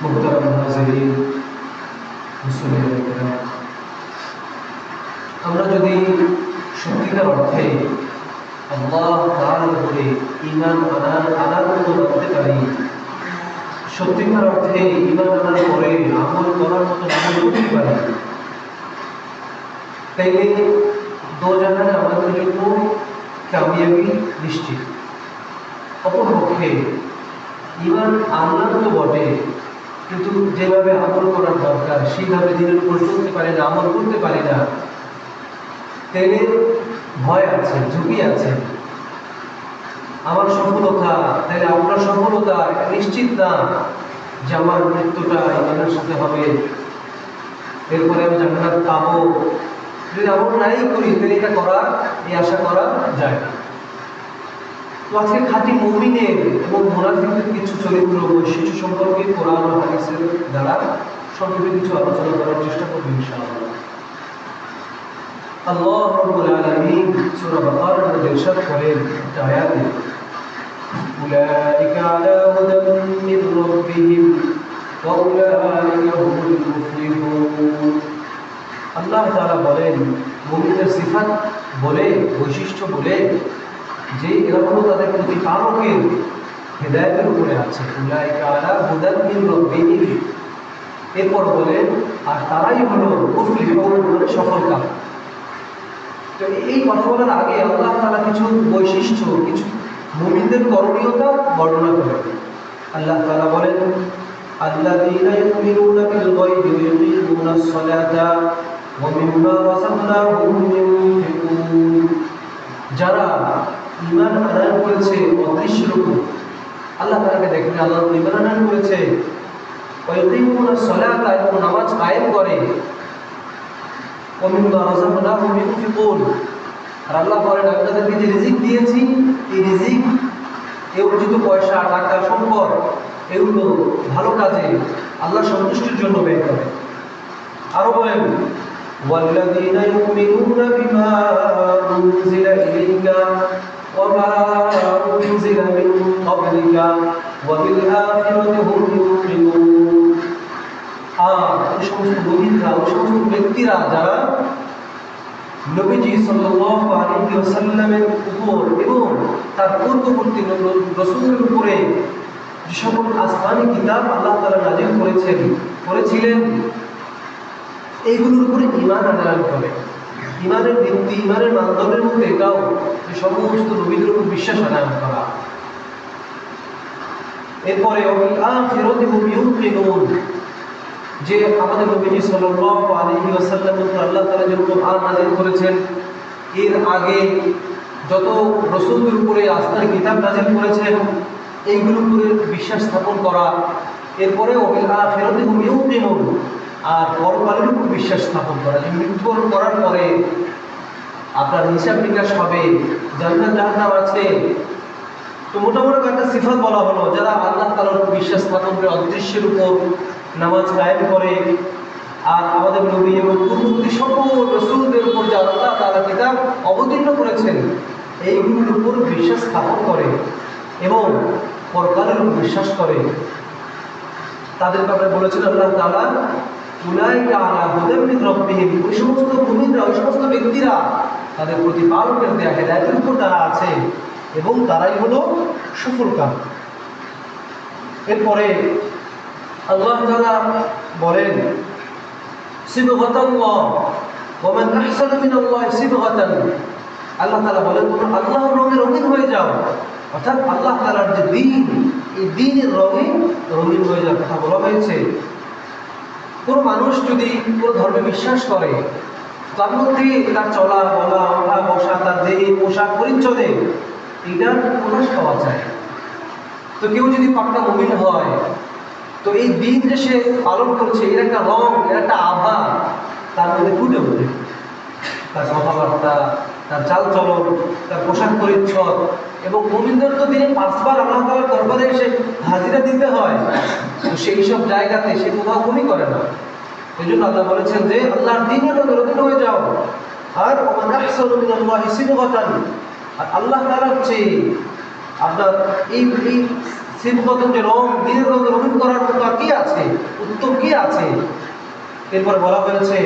মুহতারাম হাজিরিন, মুসলিম, আমরা যদি সত্যিকার অর্থে আল্লাহ তাআলার উপরে ঈমান আনার মতো করতে পারি, সত্যিকার অর্থে ঈমান আনার পরে আমল করার মতো আমল করতে পারি, তাইলে দোজাহানে আমাদের জন্য কামিয়াবি নিশ্চিত। অপরপক্ষে ঈমান আনলাম তো বটে, কিন্তু যেভাবে আমল করার দরকার সেইভাবে দিনের উপর চলতে পারি না, আমল করতে পারি না, তাইলে ভয় আছে, ঝুঁকি আছে। আমার সফলতা, তাইলে আপনার সফলতা এটা নিশ্চিত না যে আমার মৃত্যুটা ঈমানের সাথে হবে, এরপরে আমি জান্নাত পাবো। যদি আমল নাই করি তাহলে এটা করা, এই আশা করা যায় না। তো আজকে খাঁটি মুমিনের এবং মুনাফিকের কিছু চরিত্র বৈশিষ্ট্য সম্পর্কে কোরআন ও হাদিসের দ্বারা সংক্ষেপে কিছু আলোচনা করার চেষ্টা করব ইনশাআল্লাহ। আল্লাহ রাব্বুল আলামিন সূরা বাকারার মধ্যে ইরশাদ করেন একটা আয়াতে, উলাইকা আলা হুদাম মির রাব্বিহিম ওয়া উলাইকা হুমুল মুফলিহুন। আল্লাহ তাআলা বলেন, মুমিনদের সিফাত বলে, বৈশিষ্ট্য বলে যে এরা হলো তাদের প্রতিপালকের হেদায়েতের উপরে আছে। উলাইকা আলা হুদাম মির রাব্বিহিম, এরপর বলেন আর তারাই হলো মুফলিহুন, মানে সফলকাম। তো এই কথা বলার আগে আল্লাহ তাআলা কিছু বৈশিষ্ট্য, কিছু মুমিনদের করণীয়তা বর্ণনা করেন। আল্লাহ তাআলা বলেন, আল্লাযীনা ইউমিনুনা বিল গায়বি ওয়া ইউকিমুনাস সালাতা ওয়া মিম্মা রাযাকনাহুম ইউনফিকুন। যারা ঈমান আনয়ন করেছে অদৃশ্যের উপর, আল্লাহ তাআলাকে দেখেন, আল্লাহ ঈমান আনয়ন করেছে, ওয়া ইউকিমুনাস সালাতা, এবং নামাজ কায়েম করে, ওয়া মিম্মা রাযাকনাহুম ইউনফিকুন। আর আল্লাহ বলেন, আমি তাদেরকে যে রিজিক দিয়েছি, এই রিজিক, এই অর্জিত পয়সা, টাকা, সম্পদ, এগুলো ভালো কাজে আল্লাহ সন্তুষ্টির জন্য ব্যয় করে। আরো বলেন, ওয়াল্লাযীনা ইউমিনুনা বিমা উনজিলা ইলাইকা ওয়া মা উনজিলা মিন ক্বাবলিকা ওয়া বিল আখিরাতি হুম ইউকিনুন। আর এই সমস্ত মুমিনরা, ওই সমস্ত ব্যক্তিরা যারা নবীজি সাল্লাল্লাহু আলাইহি ওয়াসাল্লামের উপর এবং তার পূর্ববর্তী রাসূলের উপরে যে সকল আসমানি কিতাব আল্লাহ তাআলা নাযিল করেছিলেন, এইগুলোর উপরে ঈমান আনয়ন করে। ঈমানের ভিত্তি, ঈমানের মানদণ্ডের মধ্যে এটাও যে সমস্ত নবীদের উপর বিশ্বাস আনয়ন করা। এরপরে ওয়াল আখিরাতি হুম ইউকিনুন, যে আমাদের নবীজি সাল্লাল্লাহু আলাইহি ওয়াসাল্লামের উপর আল্লাহ তাআলা যে কোরআন নাযিল করেছেন, এর আগে যত রাসূলদের উপরে আসমানি কিতাব নাযিল করেছেন, এইগুলোর উপরে বিশ্বাস স্থাপন করা। এরপরে ওয়াল আখিরাতি হুম ইউকিনুন, আর পরকালের উপর বিশ্বাস স্থাপন করা, যে মৃত্যুবরণ করার পরে আপনার হিসাব নিকাশ হবে, জান্নাত জাহান্নাম আছে। তো মোটামুটি একটা সিফাত বলা হলো, যারা আল্লাহ তাআলার উপর বিশ্বাস স্থাপন করে, অদৃশ্যের উপর নামাজ কায়েম করে, আর আমাদের নবী এবং পূর্ববর্তী সকল রাসূলদের উপর যে আল্লাহ তাআলা কিতাব অবতীর্ণ করেছেন, এইগুলোর উপর বিশ্বাস স্থাপন করে এবং পরকালের উপর বিশ্বাস করে, তাদেরকে আমরা বলেছেন আল্লাহ তাআলা উলাইকা আলা হুদাম মির রাব্বিহিম, ওই সমস্ত মুমিনরা, ওই সমস্ত ব্যক্তিরা তাদের প্রতিপালকের দেয়া হেদায়েতের উপর তারা আছে এবং তারাই হলো সফলকাম। এরপরে আল্লাহ তাআলা বলেন, সিবগাতাল্লাহ ওয়া মান আহসানু মিনাল্লাহি সিবগাতান। আল্লাহ তাআলা বলেন, তোমরা আল্লাহর রঙে রঙিন হয়ে যাও, অর্থাৎ আল্লাহ তাআলার যে দ্বীন, এই দ্বীনের রঙে রঙিন হয়ে যাওয়ার কথা বলা হয়েছে। কোনো মানুষ যদি কোনো ধর্মে বিশ্বাস করে, তার মধ্যে তার চলা বলা, ওঠা বসা, তার দেহে পোশাক পরিচ্ছদে এটার প্রকাশ পাওয়া যায়। তো কেউ যদি পাক্কা মুমিন হয়, তো এই দিন যে সে পালন করছে, এর একটা রং, এর একটা আভা তার মধ্যে ফুটে ওঠে। তার কথাবার্তা, তার চালচলন, তার পোশাক পরিচ্ছদ। এবং মুমিনদের তো দিনে 5 বার আল্লাহ তাআলার দরবারে এসে হাজিরা দিতে হয়, তো সেই সব জায়গাতে সে কোথাও কমই করে না। এই জন্য আল্লাহ বলেছেন যে আল্লাহর দ্বীনের রঙে রঙিন হয়ে যাও। আর ওয়া মান আহসানু মিনাল্লাহি সিবগাতান, আর আল্লাহ তাআলার চেয়ে আপনার এই সিফাতুন যে রং, দিনের রঙে রঙিন করার মতো আর কি আছে, উত্তম কি আছে? এরপর বলা হয়েছে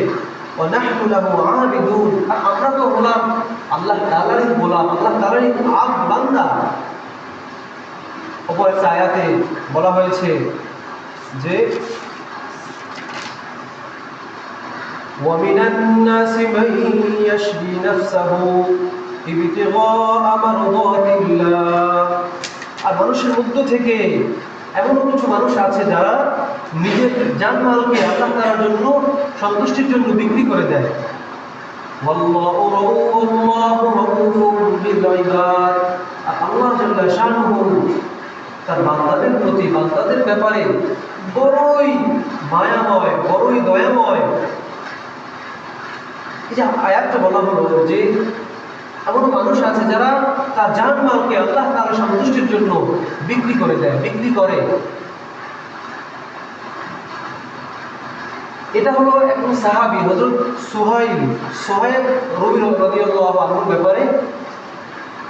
ওয়ানাহনু লাহু আবিদুন, আর আমরা তো হলাম আল্লাহ তাআলারই গোলাম, আল্লাহ তাআলারই আবদ বান্দা। অপর একটা আয়াতে বলা হয়েছে যে وَمِنَ النَّاسِ مَن يَشْرِي نَفْسَهُ ابْتِغَاءَ مَرْضَاتِ اللَّهِ, আর মানুষের মধ্য থেকে এমন কিছু মানুষ আছে যারা নিজের জানমালকে আল্লাহ তাআলার জন্য সন্তুষ্টির জন্য বিক্রি করে দেয়। ওয়াল্লাহু রাউফুর বিল ইবাদ, আর আল্লাহ জাল্লা শানুহু তার বান্দাদের প্রতি, বান্দাদের ব্যাপারে বড়ই মায়াময়, বড়ই দয়াময়। এই যে আয়াতটা বলা হলো যে এমন মানুষ আছে যারা তার জানমালকে আল্লাহ তাআলার সন্তুষ্টির জন্য বিক্রি করে দেয়, বিক্রি করে। এটা হলো একজন সাহাবী হযরত সুহাইব রাদিয়াল্লাহু আনহুর ব্যাপারে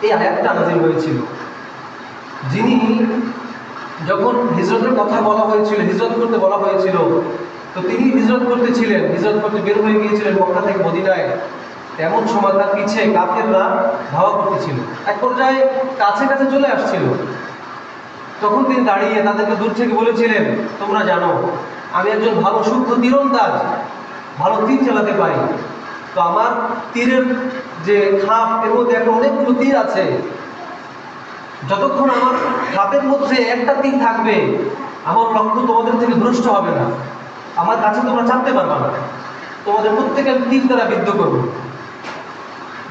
এই আয়াতটা নাযিল হয়েছিল। যিনি যখন হিজরতের কথা বলা হয়েছিল, হিজরত করতে বলা হয়েছিল, তো তিনি হিজরত করতেছিলেন, হিজরত করতে বের হয়ে গিয়েছিলেন মক্কা থেকে মদিনায়। এমন সময় তার পিছে কাফেররা ধাওয়া করতেছিল, এক পর্যায়ে কাছে কাছে চলে আসছিল। তখন তিনি দাঁড়িয়ে তাদেরকে দূর থেকে বলেছিলেন, তোমরা জানো আমি একজন ভালো সূক্ষ্ম তীরন্দাজ, ভালো তীর চালাতে পারি। তো আমার তীরের যে খাপ, এর মধ্যে এখন অনেকগুলো তীর আছে। যতক্ষণ আমার খাপের মধ্যে একটা তীর থাকবে, আমার লক্ষ্য তোমাদের থেকে ভ্রষ্ট হবে না, আমার কাছে তোমরা চাপতে পারবে না, তোমাদের প্রত্যেকের তীর দ্বারা বিদ্ধ করবে।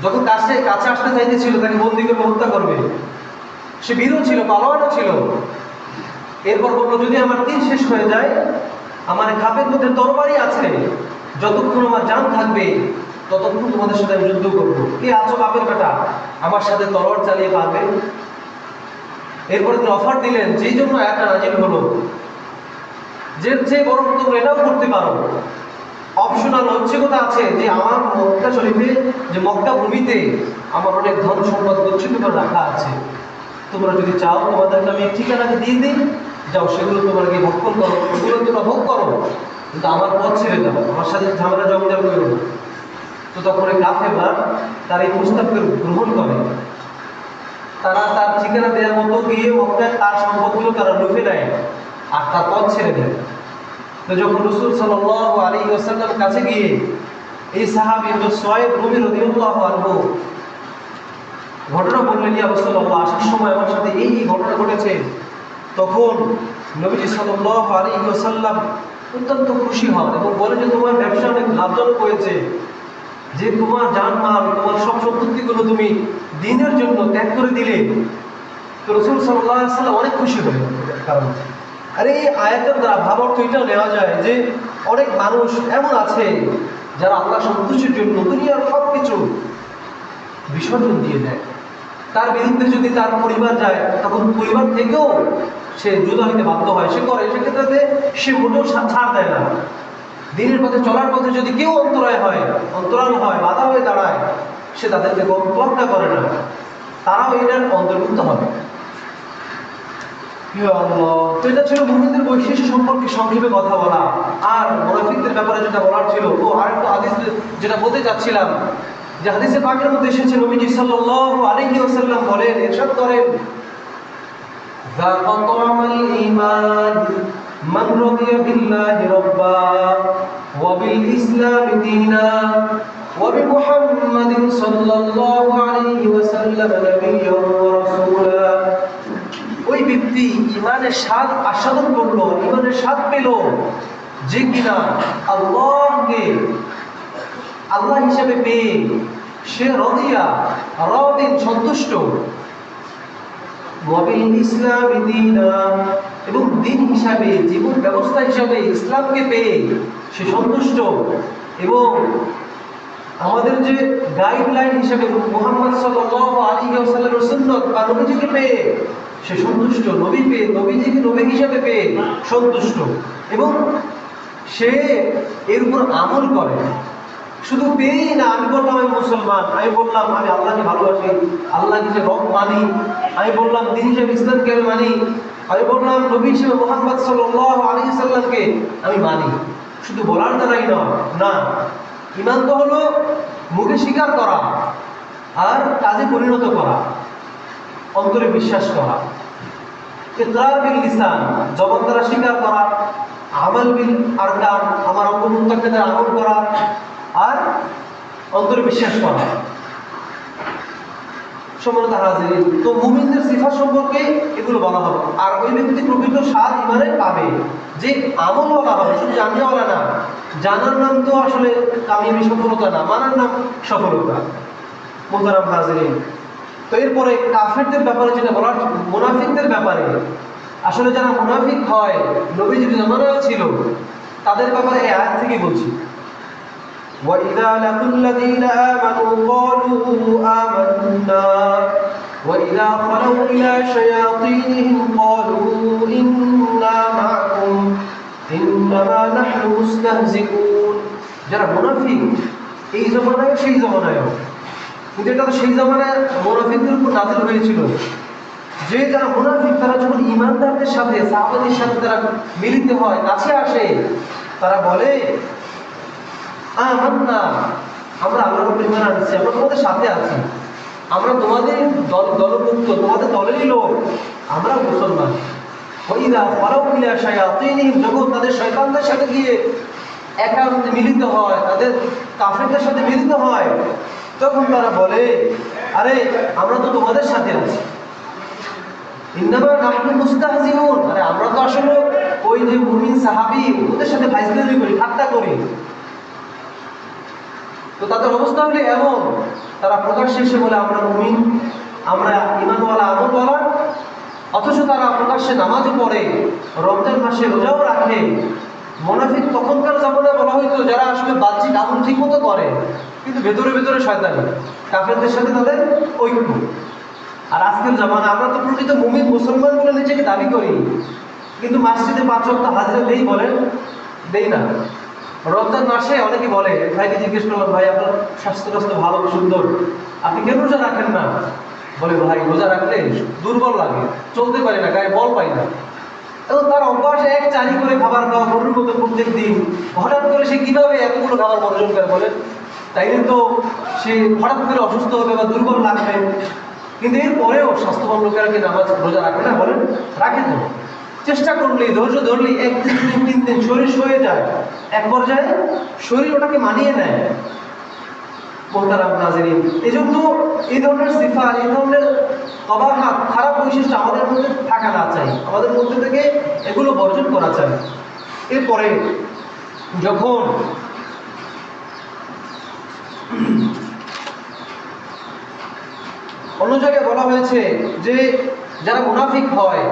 যখন কাছে আসতে চাইতেছিল তাকে বন্দি করবে, হত্যা করবে। সে বীরও ছিল, পালোয়ানও ছিল। এরপর বললো, যদি আমার তীর শেষ হয়ে যায়, আমার খাপের মধ্যে তরবারি আছে, যতক্ষণ আমার জান থাকবে ততক্ষণ তোমাদের সাথে আমি যুদ্ধ করবো। কে আছো বাপের বেটা, আমার সাথে তরবারি চালিয়ে পারবে? এরপরে তিনি অফার দিলেন, যেই জন্য আয়াতটা নাযিল হলো, যে বরং তোমরা এটাও করতে পারো, অপশনাল ঐচ্ছিকতা আছে যে আমার মক্কা শরীফে, যে মক্কা ভূমিতে আমার অনেক ধন সম্পদ গচ্ছিত করে রাখা আছে, তোমরা যদি চাও তোমাদেরকে আমি ঠিকানাকে দিয়ে দিই, যাও সেগুলো তোমরা গিয়ে ভক্ষণ করো, সেগুলো তোমরা ভোগ করো, কিন্তু আমার পথ ছেড়ে দাও, আমার সাথে ঝামেলা জমজল করো না। তো তখন এই কাফেররা তার এই প্রস্তাবকে গ্রহণ করে। তারা তার ঠিকানা দেওয়ার মতো গিয়ে মক্কায় তার সম্পদগুলো তারা লুফে নেয় আর তার পথ ছেড়ে দেয়। তো যখন রাসূল সাল্লাল্লাহু আলাইহি ওয়াসাল্লামের কাছে গিয়ে এই সাহাবী হযরত সুহাইব রাদিয়াল্লাহু আনহু ঘটনা বললেন, ইয়া রাসূলুল্লাহ, আসার সময় আমার সাথে এই ঘটনা ঘটেছে, তখন নবীজি সাল্লাল্লাহু আলাইহি ওয়াসাল্লাম অত্যন্ত খুশি হন এবং বলে যে তোমার ব্যবসা অনেক লাভজনক হয়েছে, যে তোমার জানমাল, তোমার সব সম্পত্তিগুলো তুমি দ্বীনের জন্য ত্যাগ করে দিলে। তো রাসূল সাল্লাল্লাহু আলাইহি ওয়াসাল্লাম অনেক খুশি হলেন। কারণ আর এই আয়াতের দ্বারা ভাবার্থ এটাও নেওয়া যায় যে অনেক মানুষ এমন আছে যারা আল্লাহ সন্তুষ্টির জন্য দুনিয়ার সব কিছু বিসর্জন দিয়ে দেয়। তার বিরুদ্ধে যদি তার পরিবার যায়, তখন পরিবার থেকেও সে জুদা হইতে বাধ্য হয়, সে করে, সেক্ষেত্রে সে মোটেও ছাড় দেয় না। দিনের পথে চলার পথে যদি কেউ অন্তরাল হয়, বাধা হয়ে দাঁড়ায়, সে তাদেরকে তোয়াক্কা করে না, তারাও এটার অন্তর্ভুক্ত হবে। তো এটা ছিল মুমিনদের বৈশিষ্ট্য সম্পর্কে সংক্ষেপে কথা বলা। আর মুনাফিকদের ব্যাপারে যেটা বলার ছিল, ও আরেকটা হাদিস যেটা বলতে চাচ্ছিলাম, যে হাদিসে পাকের মধ্যে এসেছে নবীজি সাল্লাল্লাহু আলাইহি ওয়াসাল্লাম বলেন, ইরশাদ করেন, যাকা তা'আমাল ঈমান মান রাদিয়া বিল্লাহি রাব্বা ওয়া বিল ইসলামি দীনা ওয়া বিমুহাম্মাদিন সাল্লাল্লাহু আলাইহি ওয়াসাল্লাম নাবিয়্যান ওয়া রাসূলা। ওই ব্যক্তি ঈমানের স্বাদ আস্বাদন করলো, ঈমানের স্বাদ পেল, যে কিনা আল্লাহকে আল্লাহ হিসেবে পেয়ে সে রাদিন সন্তুষ্ট, ওয়া বিল ইসলামি দীনা, এবং দিন হিসাবে, জীবন ব্যবস্থা হিসাবে ইসলামকে পেয়ে সে সন্তুষ্ট, এবং আমাদের যে গাইডলাইন হিসাবে মুহাম্মদ সাল্লাল্লাহু আলাইহি ওয়াসাল্লামের সুন্নাত বা নবীজিকে পেয়ে সে সন্তুষ্ট, নবীজিকে নবী হিসাবে পেয়ে সন্তুষ্ট, এবং সে এর উপর আমল করে। শুধু পেয়েই না, আমি বললাম আমি মুসলমান, আমি বললাম আমি আল্লাহকে ভালোবাসি, আল্লাহকে যে রব মানি, আমি বললাম দিন হিসাবে ইসলামকে আমি মানি, আমি বললাম নবী হিসেবে মুহাম্মদ সাল্লাল্লাহু আলাইহি সাল্লামকে আমি মানি, শুধু বলার দ্বারাই নয়, না, ঈমান তো হলো মুখে স্বীকার করা আর কাজে পরিণত করা, অন্তরে বিশ্বাস করা। ইকরার বিল লিসান, জবান দ্বারা স্বীকার করা, আমাল বিল আরকান, আমার অঙ্গ প্রত্যঙ্গে দ্বারা আমল করা, আর অন্তরে বিশ্বাস করা। সম্মানিত হাজিরিন, তো মুমিনদের সিফাত সম্পর্কে এগুলো বলা হবে। আর ওই ব্যক্তি প্রকৃত স্বাদ ঈমানের পাবে যে আমল বলা হবে, শুধু জানিয়াওয়ালা না। জানার নাম তো আসলে কামিয়াবি সফলতা না, মানার নাম সফলতা। মুহতারাম হাজিরিন, তো এরপরে কাফেরদের ব্যাপারে যেটা বলার, মুনাফিকদের ব্যাপারে, আসলে যারা মুনাফিক হয় নবীজির জামানায় ছিল, তাদের ব্যাপারে এই আয়াত থেকে বলছি। وَإِذَا لَقُوا الَّذِينَ آمَنُوا قَالُوا آمَنَّا وَإِذَا خَلَوْا إِلَى شَيَاطِينِهِمْ قَالُوا إِنَّا مَعَكُمْ إِنَّمَا نَحْنُ مُسْتَهْزِئُونَ। যারা মুনাফিক এই জামানায় সেই জামানায়, কিন্তু এটা তো সেই জামানায় মুনাফিকদের উপর নাযিল হয়েছিল, যে যারা মুনাফিক তারা যখন ঈমানদারদের সাথে, সাহাবাদের সাথে তারা মিলিত হয়, কাছে আসে, তারা বলে আমান্না, আমরা আল্লাহর উপর ঈমান আনছি, আমরা তোমাদের সাথে আছি, আমরা তোমাদের দলভুক্ত, তোমাদের দলেরই লোক, আমরা মুসলমান। ওয়াইদা খালাউ ইলা শায়াতিনিহিম, যখন তাদের শয়তানদের সাথে গিয়ে একান্তে মিলিত হয়, তাদের কাফেরদের সাথে মিলিত হয়, তখন তারা বলে আরে আমরা তো তোমাদের সাথে আছি। ইন্নামা নাহনু মুস্তাহজিউন, আরে আমরা তো আসলে ওই যে মুমিন সাহাবী ওদের সাথে ফাইজলামি করি, ঠাট্টা করি। তো তাদের অবস্থা হলে এমন, তারা প্রকাশ্যে এসে বলে আমরা মুমিন, আমরা ঈমানওয়ালা, আমলওয়ালা, অথচ তারা প্রকাশ্যে নামাজও পড়ে, রমজান মাসে রোজাও রাখে। মুনাফিক তখনকার জামানায় বলা হইতো যারা আসলে বাহ্যিক আমল ঠিক মতো করে, কিন্তু ভেতরে ভেতরে শয়তানি, কাফেরদের সাথে তাদের ঐক্য। আর আজকের জামানা আমরা তো প্রকৃত মুমিন মুসলমান বলে নিজেকে দাবি করি, কিন্তু মসজিদে 5 ওয়াক্ত হাজিরা দেই, বলেন দেই না। রমজান মাসে অনেকে বলে, ভাইকে জিজ্ঞেস করলাম ভাই আপনার স্বাস্থ্য ভালো সুন্দর, আপনি কেন রোজা রাখেন না? বলে ভাই রোজা রাখলে দুর্বল লাগে, চলতে পারি না, গায়ে বল পাই না। এবং তার অভ্যাস এক চারি করে খাবার খাওয়া, গরুর মতো প্রত্যেক দিন। হঠাৎ করে সে কিভাবে এতগুলো খাবার বর্জন করে বলেন? তাইলে তো সে হঠাৎ করে অসুস্থ হবে বা দুর্বল লাগবে। কিন্তু এরপরেও স্বাস্থ্যবান লোকেরা কি নামাজ রোজা রাখে না? বলেন রাখে তো। চেষ্টা করলেই, ধৈর্য ধরলেই 1 দিন 2 দিন 3 দিন শরীর সয়ে যায়, এক পর্যায়ে শরীর ওটাকে মানিয়ে নেয়। মুহতারাম নাযিরিন, এজন্য এই ধরনের সিফাত, এই ধরনের কবাহাত, খারাপ বৈশিষ্ট্য আমাদের মধ্যে থাকা না চাই, আমাদের মধ্যে থেকে এগুলো বর্জন করা চাই। এরপরে যখন অন্য জায়গায় বলা হয়েছে যে যারা মুনাফিক হয়,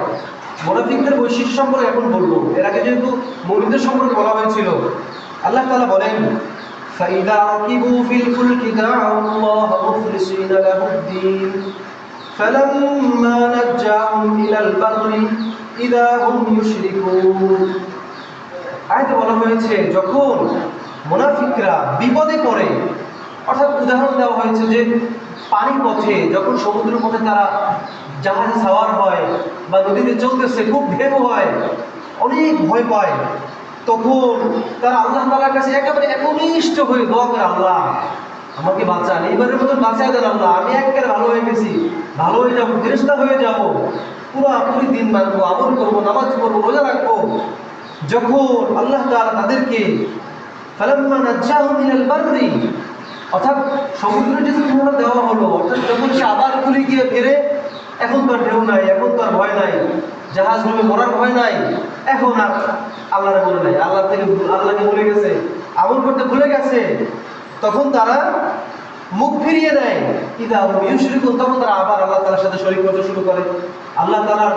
মুনাফিকদের বৈশিষ্ট্য সম্পর্কে এখন বলবো। এর আগে যেহেতু মুমিনদের সম্পর্কে বলা হয়েছিল, আল্লাহ তাআলা বলেন فَإِذَا رَكِبُوا فِي الْفُلْكِ دَعَوُا اللَّهَ مُخْلِصِينَ لَهُ الدِّينَ فَلَمَّا نَجَّاهُمْ إِلَى الْبَرِّ إِذَا هُمْ يُشْرِكُونَ। আয়াতে বলা হয়েছে যখন মুনাফিকরা বিপদে পড়ে, অর্থাৎ উদাহরণ দেওয়া হয়েছে যে পানি পথে, যখন সমুদ্র পথে তারা জাহাজে সাওয়ার হয় বা নদীতে চলতেছে, খুব ঢেউ হয়, অনেক ভয় পায়, তখন তারা আল্লাহ তাআলার কাছে একেবারে একনিষ্ঠ হয়ে দোয়া করে, আল্লাহ আমাকে বাঁচান, এইবারের মতন বাঁচায় দেন আল্লাহ, আমি একেবারে ভালো হয়ে গেছি, ভালো হয়ে যাবো, ফেরেশতা হয়ে যাবো, পুরোপুরি দিন মানবো, আমল করবো, নামাজ পড়বো, রোজা রাখবো। যখন আল্লাহ তাআলা তাদেরকে ফালাম্মা নাজ্জাহুম ইলাল বাররি, অর্থাৎ সমুদ্রে যে তুফান দেওয়া হলো, অর্থাৎ যখন সে আবার ঘুরে গিয়ে ফেরে, এখন তো আর ঢেউ নাই, এখন তো আর ভয় নাই, জাহাজ ডুবে মরার ভয় নাই, এখন আর আল্লাহরে বলে নাই, আল্লাহকে ভুলে গেছে, আমল করতে ভুলে গেছে, তখন তারা মুখ ফিরিয়ে নেয়। ইদা হুম ইউশরিকুন, তখন তারা আবার আল্লাহ তাআলার সাথে শরীক করতে শুরু করে, আল্লাহ তাআলার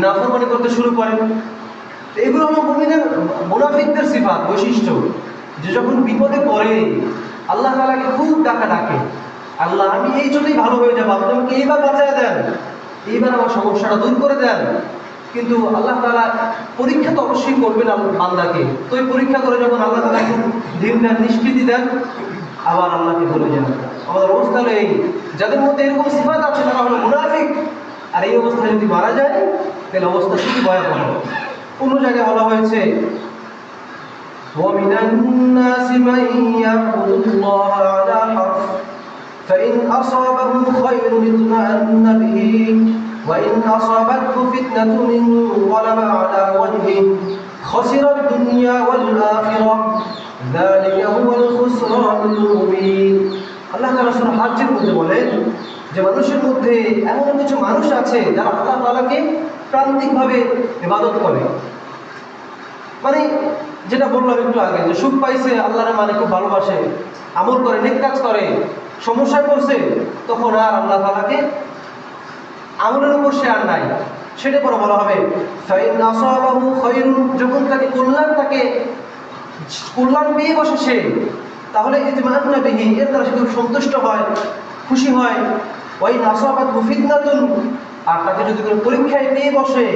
নাফরমানি করতে শুরু করে। এগুলো হলো মুমিনের, মুনাফিকদের সিফাত, বৈশিষ্ট্য, যে যখন বিপদে পড়ে আল্লাহ তাআলাকে খুব ডাকে, আল্লাহ আমি এই জন্যই ভালো হয়ে যাবো, আপনি আমাকে এইবার বাঁচায় দেন, এইবার আমার সমস্যাটা দূর করে দেন। কিন্তু আল্লাহ তাআলা পরীক্ষা তো অবশ্যই করবেন বান্দাকে, তো এই পরীক্ষা করে যখন আল্লাহ তাআলা একটু ঢিল দেন, নিষ্কৃতি দেন, আবার আল্লাহকে ভুলে যান। আমাদের অবস্থা হলো এই, যাদের মধ্যে এরকম সিফাত আছে তারা হলো মুনাফিক। আর এই অবস্থায় যদি মারা যায় তাহলে অবস্থা খুবই ভয়াবহ। অন্য জায়গায় বলা হয়েছে وَمِنَ النَّاسِ مَن يَعْبُدُ اللَّهَ عَلَى حَرْفٍ فَإِنْ أَصَابَهُ خَيْرٌ اطْمَأَنَّ بِهِ وَإِنْ أَصَابَتْهُ فِتْنَةٌ انقَلَبَ عَلَى وَجْهِهِ خَسِرَ الدُّنْيَا وَالْآخِرَةَ ذَلِكَ هُوَ الْخُسْرَانُ الْمُبِينُ। আল্লাহ তাআলা সূরা হাজ্জের মধ্যে বলেন যে মানুষের মধ্যে এমন কিছু মানুষ আছে যারা আল্লাহ তাআলাকে প্রান্তিকভাবে ইবাদত করে। মানে যেটা বললাম একটু আগে, যে সুখ পাইছে, আল্লাহর মানে খুব ভালোবাসে, আমল করে, নেক কাজ করে, সমস্যায় পড়ছে তখন আর আল্লাহ তাআলাকে আমলের উপর সে আর নাই। সেটা পরে বলা হবে ফাইন আসাবাহু খায়রুন, যখন তাকে কল্যাণ পেয়ে বসে সে, তাহলে ইতমান্না বিহি, এর দ্বারা সে খুব সন্তুষ্ট হয়, খুশি হয়। ওয়াইন আসাবাতহু ফিতনাতুন, আর তাকে যদি কোনো পরীক্ষায় পেয়ে বসে,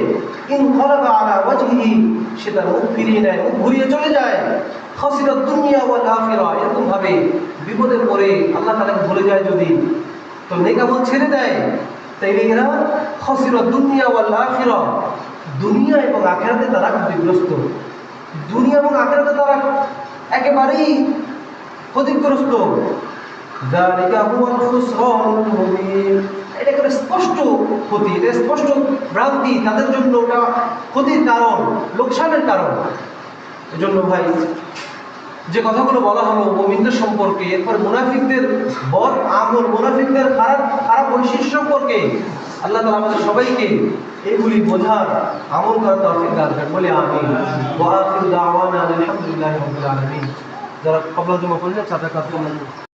ইনকালাবা আলা ওয়াজহিহি, সে তার মুখ ফিরিয়ে নেয়, মুখ ঘুরিয়ে চলে যায়। খাসিরাত দুনিয়া ওয়াল আখিরা, এরকম ভাবে বিপদে পড়ে আল্লাহ তাআলাকে ভুলে যায় যদি, তো নেক আমল ছেড়ে দেয়, তাইলে এরা খাসিরাত দুনিয়া ওয়াল আখিরা, দুনিয়া এবং আখিরাতে তারা ক্ষতিগ্রস্ত। দুনিয়া এবং আখিরাতে তারা একেবারেই ক্ষতিগ্রস্ত। যালিকা হুয়াল খুসরানুল মুবিন, এটা একটা স্পষ্ট ক্ষতি, এটা স্পষ্ট ভ্রান্তি, তাদের জন্য ওটা ক্ষতির কারণ, লোকসানের কারণ। এজন্য ভাই, যে কথাগুলো বলা হলো মুমিনদের সম্পর্কে, এরপর মুনাফিকদের বদ আমল, মুনাফিকদের খারাপ বৈশিষ্ট্য সম্পর্কে, আল্লাহ তাআলা আমাদের সবাইকে এগুলি বোঝার, আমল করার তৌফিক দান করেন বলে আমিন। ওয়া আখিরু দাওয়ানা আলহামদুলিল্লাহি রাব্বিল আলামিন। যারা কবলা জমা করেছেন তাদের কাছে